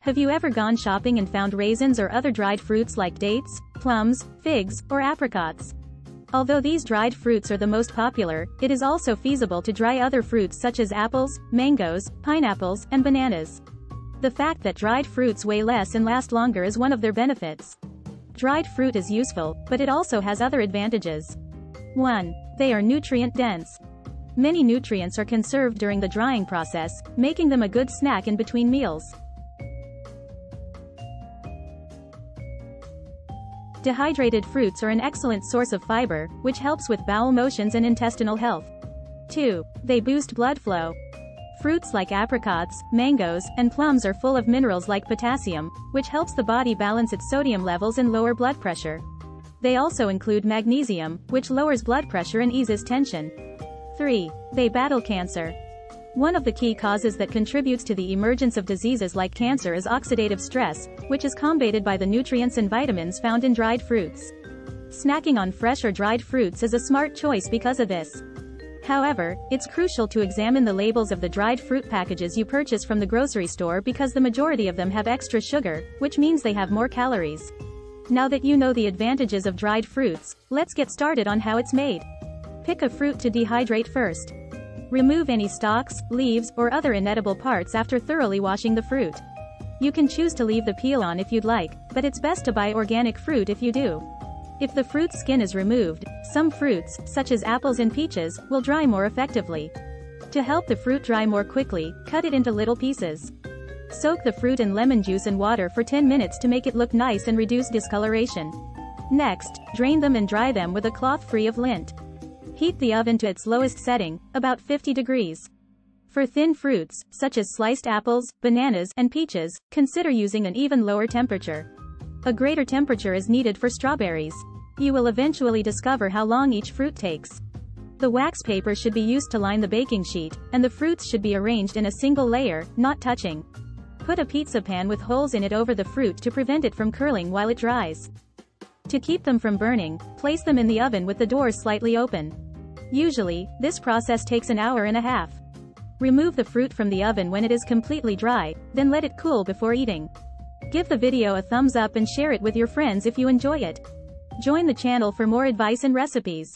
Have you ever gone shopping and found raisins or other dried fruits like dates, plums, figs, or apricots? Although these dried fruits are the most popular, it is also feasible to dry other fruits such as apples, mangoes, pineapples, and bananas. The fact that dried fruits weigh less and last longer is one of their benefits. Dried fruit is useful, but it also has other advantages. 1. They are nutrient-dense. Many nutrients are conserved during the drying process, making them a good snack in between meals. Dehydrated fruits are an excellent source of fiber, which helps with bowel motions and intestinal health. 2. They boost blood flow. Fruits like apricots, mangoes, and plums are full of minerals like potassium, which helps the body balance its sodium levels and lower blood pressure. They also include magnesium, which lowers blood pressure and eases tension. 3. They battle cancer. One of the key causes that contributes to the emergence of diseases like cancer is oxidative stress, which is combated by the nutrients and vitamins found in dried fruits. Snacking on fresh or dried fruits is a smart choice because of this. However, it's crucial to examine the labels of the dried fruit packages you purchase from the grocery store because the majority of them have extra sugar, which means they have more calories. Now that you know the advantages of dried fruits, let's get started on how it's made. Pick a fruit to dehydrate first. Remove any stalks, leaves, or other inedible parts after thoroughly washing the fruit. You can choose to leave the peel on if you'd like, but it's best to buy organic fruit if you do. If the fruit's skin is removed, some fruits, such as apples and peaches, will dry more effectively. To help the fruit dry more quickly, cut it into little pieces. Soak the fruit in lemon juice and water for 10 minutes to make it look nice and reduce discoloration. Next, drain them and dry them with a cloth free of lint. Heat the oven to its lowest setting, about 50 degrees. For thin fruits, such as sliced apples, bananas, and peaches, consider using an even lower temperature. A greater temperature is needed for strawberries. You will eventually discover how long each fruit takes. The wax paper should be used to line the baking sheet, and the fruits should be arranged in a single layer, not touching. Put a pizza pan with holes in it over the fruit to prevent it from curling while it dries. To keep them from burning, place them in the oven with the doors slightly open. Usually, this process takes an hour and a half. Remove the fruit from the oven when it is completely dry, then let it cool before eating. Give the video a thumbs up and share it with your friends if you enjoy it. Join the channel for more advice and recipes.